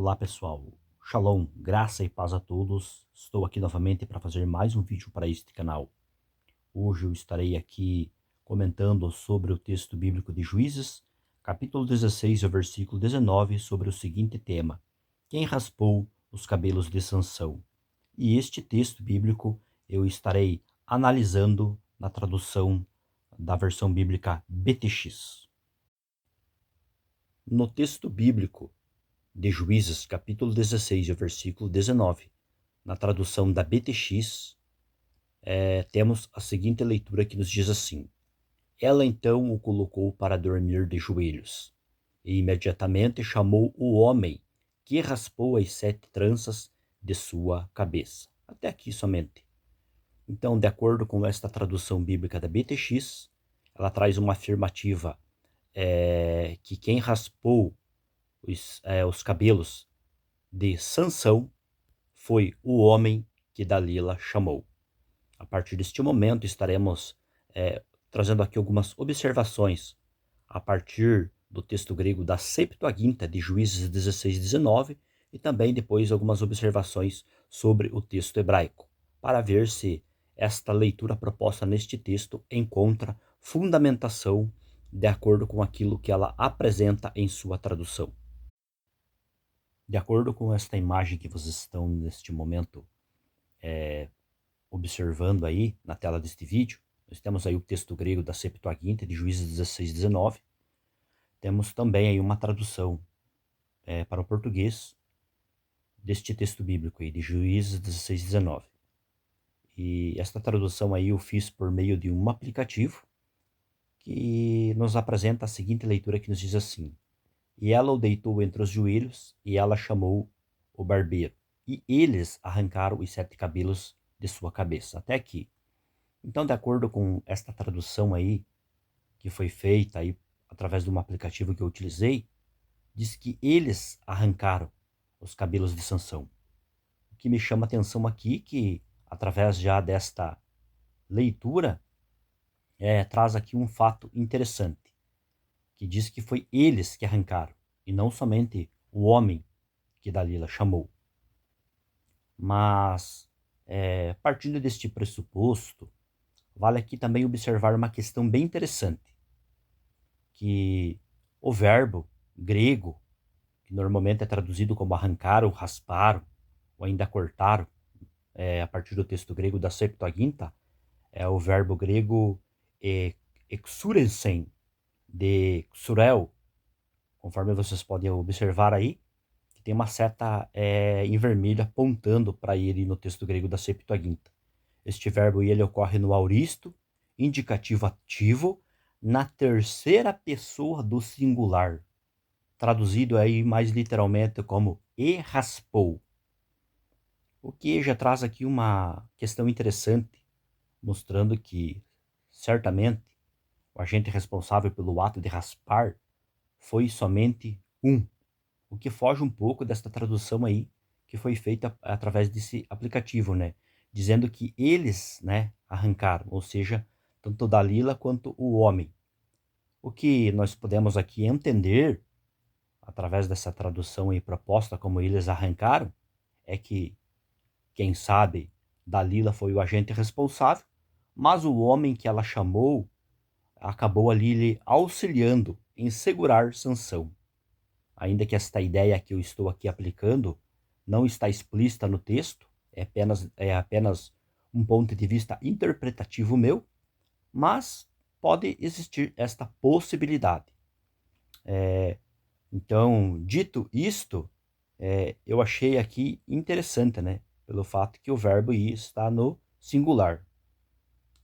Olá pessoal, Shalom, graça e paz a todos. Estou aqui novamente para fazer mais um vídeo para este canal. Hoje eu estarei aqui comentando sobre o texto bíblico de Juízes, capítulo 16, o versículo 19, sobre o seguinte tema: quem raspou os cabelos de Sansão? E este texto bíblico eu estarei analisando na tradução da versão bíblica BTX. No texto bíblico de Juízes, capítulo 16, versículo 19, na tradução da BTX, temos a seguinte leitura que nos diz assim: ela então o colocou para dormir de joelhos, e imediatamente chamou o homem que raspou as 7 tranças de sua cabeça. Até aqui somente. Então, de acordo com esta tradução bíblica da BTX, ela traz uma afirmativa que quem raspou os cabelos de Sansão foi o homem que Dalila chamou. A partir deste momento estaremos trazendo aqui algumas observações a partir do texto grego da Septuaginta de Juízes 16:19 e também depois algumas observações sobre o texto hebraico, para ver se esta leitura proposta neste texto encontra fundamentação de acordo com aquilo que ela apresenta em sua tradução. De acordo com esta imagem que vocês estão neste momento observando aí na tela deste vídeo, nós temos aí o texto grego da Septuaginta de Juízes 16:19. Temos também aí uma tradução para o português deste texto bíblico aí de Juízes 16:19. E esta tradução aí eu fiz por meio de um aplicativo que nos apresenta a seguinte leitura que nos diz assim: e ela o deitou entre os joelhos, e ela chamou o barbeiro, e eles arrancaram os 7 cabelos de sua cabeça. Até aqui. Então, de acordo com esta tradução aí, que foi feita aí através de um aplicativo que eu utilizei, diz que eles arrancaram os cabelos de Sansão. O que me chama a atenção aqui, que através já desta leitura, traz aqui um fato interessante, que diz que foi eles que arrancaram, e não somente o homem que Dalila chamou. Mas, partindo deste pressuposto, vale aqui também observar uma questão bem interessante, que o verbo grego, que normalmente é traduzido como arrancar ou raspar, ou ainda cortar, a partir do texto grego da Septuaginta, é o verbo grego exurensen, de xurel, conforme vocês podem observar aí, que tem uma seta em vermelho apontando para ele no texto grego da Septuaginta. Este verbo ele ocorre no auristo, indicativo ativo, na terceira pessoa do singular, traduzido aí mais literalmente como e raspou. O que já traz aqui uma questão interessante, mostrando que, certamente, o agente responsável pelo ato de raspar foi somente um, o que foge um pouco desta tradução aí, que foi feita através desse aplicativo, né? Dizendo que eles, né, arrancaram, ou seja, tanto Dalila quanto o homem. O que nós podemos aqui entender, através dessa tradução aí proposta como eles arrancaram, é que, quem sabe, Dalila foi o agente responsável, mas o homem que ela chamou acabou ali lhe auxiliando em segurar Sansão. Ainda que esta ideia que eu estou aqui aplicando não está explícita no texto, é apenas um ponto de vista interpretativo meu, mas pode existir esta possibilidade. Então, dito isto, eu achei aqui interessante, né? Pelo fato que o verbo ir está no singular.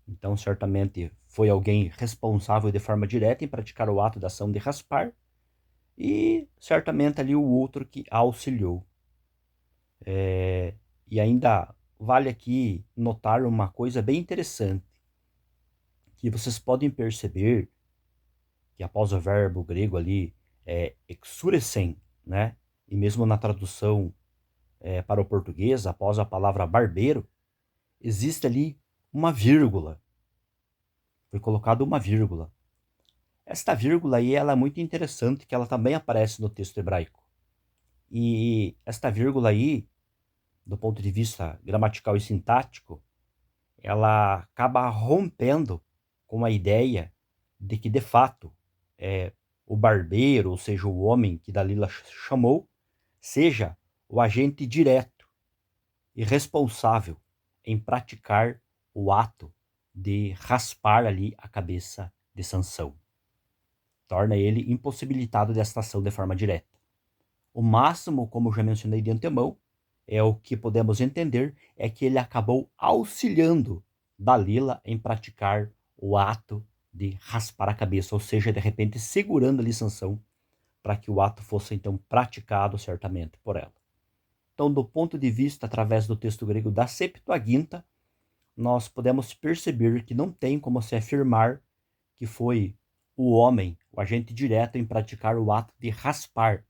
Então, certamente foi alguém responsável de forma direta em praticar o ato da ação de raspar, e certamente ali o outro que auxiliou. E ainda vale aqui notar uma coisa bem interessante, que vocês podem perceber que após o verbo grego ali, exuresen, né? E mesmo na tradução para o português, após a palavra barbeiro, existe ali uma vírgula. Foi colocada uma vírgula. Esta vírgula aí ela é muito interessante, que ela também aparece no texto hebraico. E esta vírgula aí, do ponto de vista gramatical e sintático, ela acaba rompendo com a ideia de que, de fato, o barbeiro, ou seja, o homem que Dalila chamou, seja o agente direto e responsável em praticar o ato de raspar ali a cabeça de Sansão. Torna ele impossibilitado desta ação de forma direta. O máximo, como já mencionei de antemão, é o que podemos entender, é que ele acabou auxiliando Dalila em praticar o ato de raspar a cabeça, ou seja, de repente segurando ali Sansão para que o ato fosse então praticado certamente por ela. Então, do ponto de vista, através do texto grego da Septuaginta, nós podemos perceber que não tem como se afirmar que foi o homem, o agente direto em praticar o ato de raspar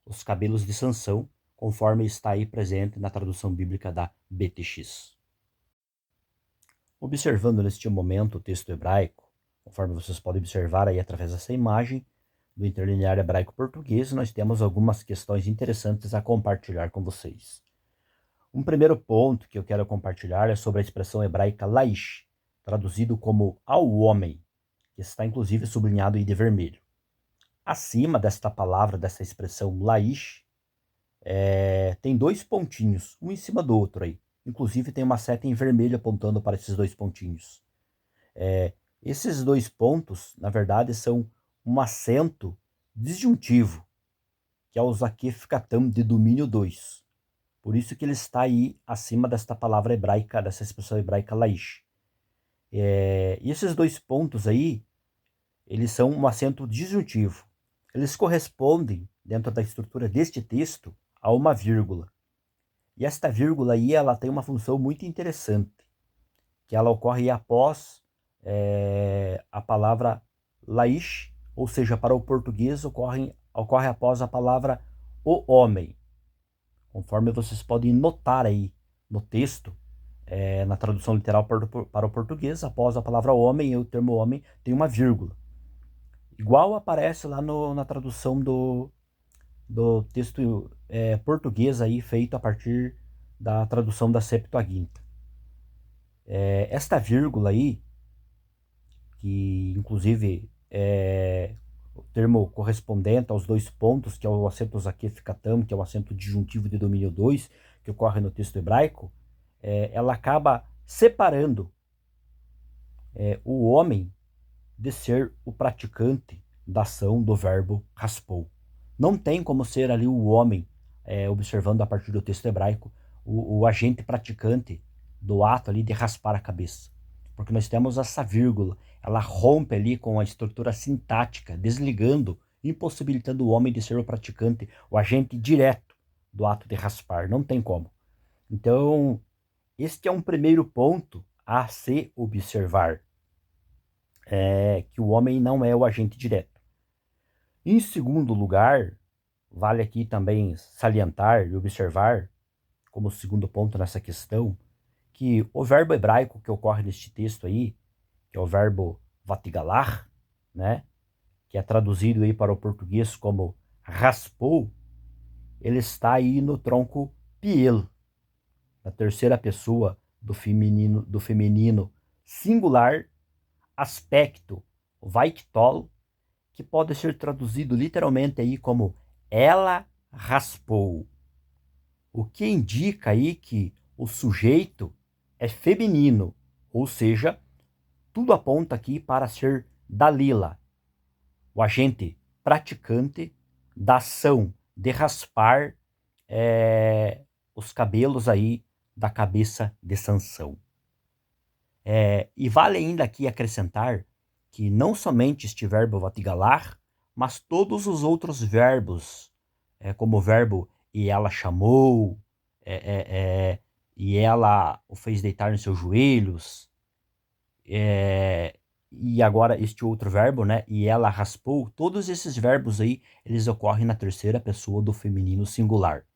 os cabelos de Sansão, conforme está aí presente na tradução bíblica da BTX. Observando neste momento o texto hebraico, conforme vocês podem observar aí através dessa imagem do interlinear hebraico-português, nós temos algumas questões interessantes a compartilhar com vocês. Um primeiro ponto que eu quero compartilhar é sobre a expressão hebraica laish, traduzido como ao homem, que está inclusive sublinhado aí de vermelho. Acima desta palavra, dessa expressão laish, tem dois pontinhos, um em cima do outro aí. Inclusive tem uma seta em vermelho apontando para esses dois pontinhos. Esses dois pontos, na verdade, são um acento disjuntivo, que é o zakef katam de domínio 2. Por isso que ele está aí acima desta palavra hebraica, dessa expressão hebraica laish. E esses dois pontos aí, eles são um acento disjuntivo. Eles correspondem, dentro da estrutura deste texto, a uma vírgula. E esta vírgula aí, ela tem uma função muito interessante, que ela ocorre após a palavra laish, ou seja, para o português ocorre após a palavra o homem. Conforme vocês podem notar aí no texto, na tradução literal para o português, após a palavra homem e o termo homem, tem uma vírgula. Igual aparece lá na tradução do texto português aí, feito a partir da tradução da Septuaginta. Esta vírgula aí, que inclusive é o termo correspondente aos dois pontos, que é o acento zakef katam, que é o acento disjuntivo de domínio 2, que ocorre no texto hebraico, ela acaba separando o homem de ser o praticante da ação do verbo raspou. Não tem como ser ali o homem, observando a partir do texto hebraico, o agente praticante do ato ali de raspar a cabeça. Porque nós temos essa vírgula, ela rompe ali com a estrutura sintática, desligando, impossibilitando o homem de ser o praticante, o agente direto do ato de raspar. Não tem como. Então, este é um primeiro ponto a se observar. Que o homem não é o agente direto. Em segundo lugar, vale aqui também salientar e observar, como segundo ponto nessa questão, que o verbo hebraico que ocorre neste texto aí, que é o verbo vatigalar, né, que é traduzido aí para o português como raspou, ele está aí no tronco piel, na terceira pessoa do feminino singular, aspecto vaiktol, que pode ser traduzido literalmente aí como ela raspou. O que indica aí que o sujeito é feminino, ou seja, tudo aponta aqui para ser Dalila, o agente praticante da ação de raspar os cabelos aí da cabeça de Sansão. E vale ainda aqui acrescentar que não somente este verbo vatigalar, mas todos os outros verbos, como o verbo e ela chamou, e ela o fez deitar nos seus joelhos, e agora este outro verbo, né, e ela raspou, todos esses verbos aí, eles ocorrem na terceira pessoa do feminino singular.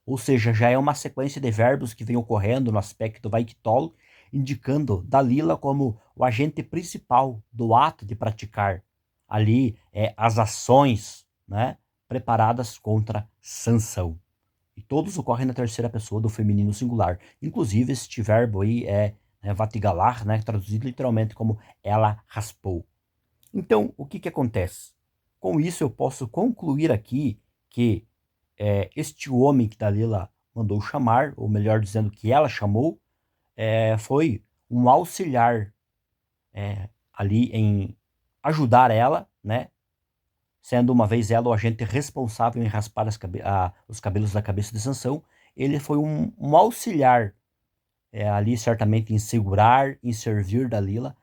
Ou seja, já é uma sequência de verbos que vem ocorrendo no aspecto vaiktol, indicando Dalila como o agente principal do ato de praticar ali as ações, né, preparadas contra Sansão. E todos ocorrem na terceira pessoa do feminino singular. Inclusive, este verbo aí é vatigalar, né, traduzido literalmente como ela raspou. Então, o que acontece? Com isso, eu posso concluir aqui que este homem que Dalila mandou chamar, ou melhor dizendo, que ela chamou, foi um auxiliar ali em ajudar ela, né? Sendo uma vez ela o agente responsável em raspar os cabelos da cabeça de Sansão, ele foi um auxiliar ali certamente em segurar, em servir Dalila,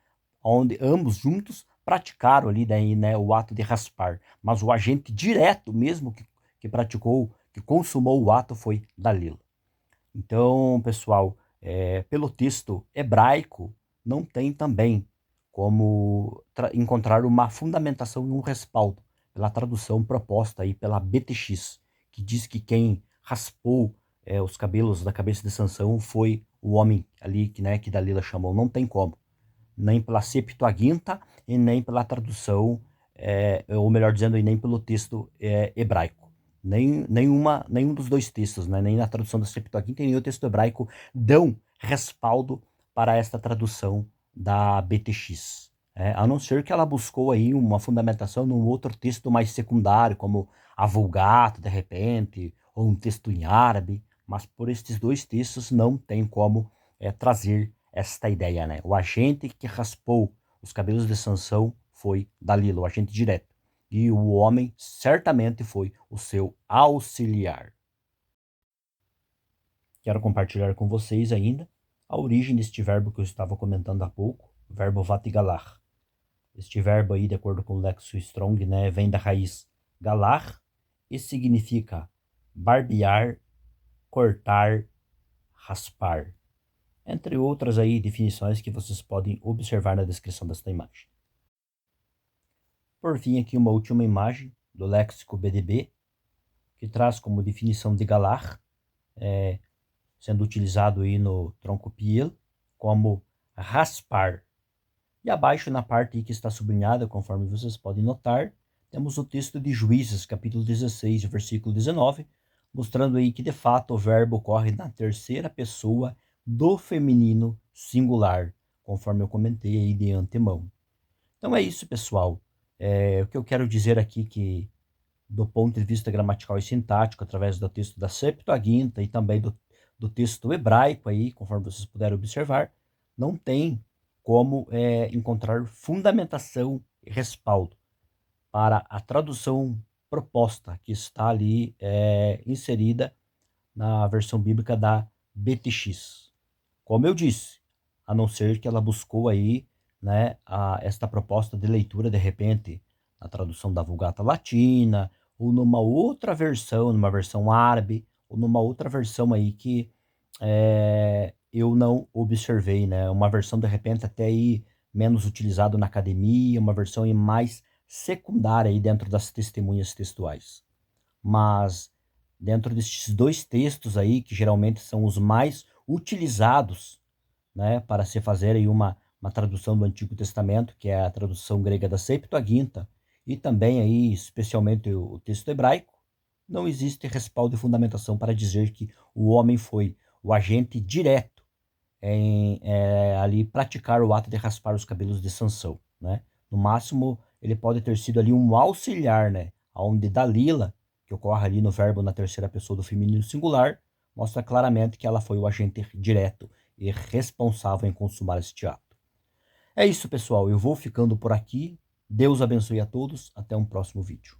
onde ambos juntos praticaram ali daí, né, o ato de raspar. Mas o agente direto mesmo que praticou, que consumou o ato foi Dalila. Então, pessoal, pelo texto hebraico, não tem também como encontrar uma fundamentação e um respaldo pela tradução proposta aí pela BTX, que diz que quem raspou os cabelos da cabeça de Sansão foi o homem ali que Dalila chamou. Não tem como. Nem pela Septuaginta e nem pela tradução, ou melhor dizendo, e nem pelo texto hebraico. Nenhum dos dois textos, né, nem na tradução da Septuaginta nem o texto hebraico, dão respaldo para esta tradução da BTX. A não ser que ela buscou aí uma fundamentação num outro texto mais secundário, como a Vulgata, de repente, ou um texto em árabe, mas por estes dois textos não tem como trazer esta ideia, né? O agente que raspou os cabelos de Sansão foi Dalila, o agente direto. E o homem certamente foi o seu auxiliar. Quero compartilhar com vocês ainda a origem deste verbo que eu estava comentando há pouco, o verbo vatigalar. Este verbo aí, de acordo com o Lexo Strong, né, vem da raiz galar e significa barbear, cortar, raspar. Entre outras aí definições que vocês podem observar na descrição desta imagem. Por fim, aqui uma última imagem do léxico BDB, que traz como definição de galar, sendo utilizado aí no tronco piel, como raspar. E abaixo, na parte que está sublinhada, conforme vocês podem notar, temos o texto de Juízes, capítulo 16, versículo 19, mostrando aí que, de fato, o verbo ocorre na terceira pessoa do feminino singular, conforme eu comentei aí de antemão. Então é isso, pessoal. O que eu quero dizer aqui que, do ponto de vista gramatical e sintático, através do texto da Septuaginta e também do texto hebraico aí, conforme vocês puderam observar, não tem como encontrar fundamentação e respaldo para a tradução proposta que está ali inserida na versão bíblica da BTX. Como eu disse, a não ser que ela buscou aí, né, esta proposta de leitura, de repente, na tradução da Vulgata Latina, ou numa outra versão, numa versão árabe, ou numa outra versão aí que eu não observei, né? Uma versão, de repente, até aí menos utilizada na academia, uma versão aí mais secundária aí dentro das testemunhas textuais. Mas dentro destes dois textos aí, que geralmente são os mais utilizados, né, para se fazer aí uma tradução do Antigo Testamento, que é a tradução grega da Septuaginta, e também aí especialmente o texto hebraico, não existe respaldo e fundamentação para dizer que o homem foi o agente direto em ali praticar o ato de raspar os cabelos de Sansão, né? No máximo, ele pode ter sido ali um auxiliar, né? Onde Dalila, que ocorre ali no verbo na terceira pessoa do feminino singular, mostra claramente que ela foi o agente direto e responsável em consumar este ato. É isso, pessoal. Eu vou ficando por aqui. Deus abençoe a todos. Até um próximo vídeo.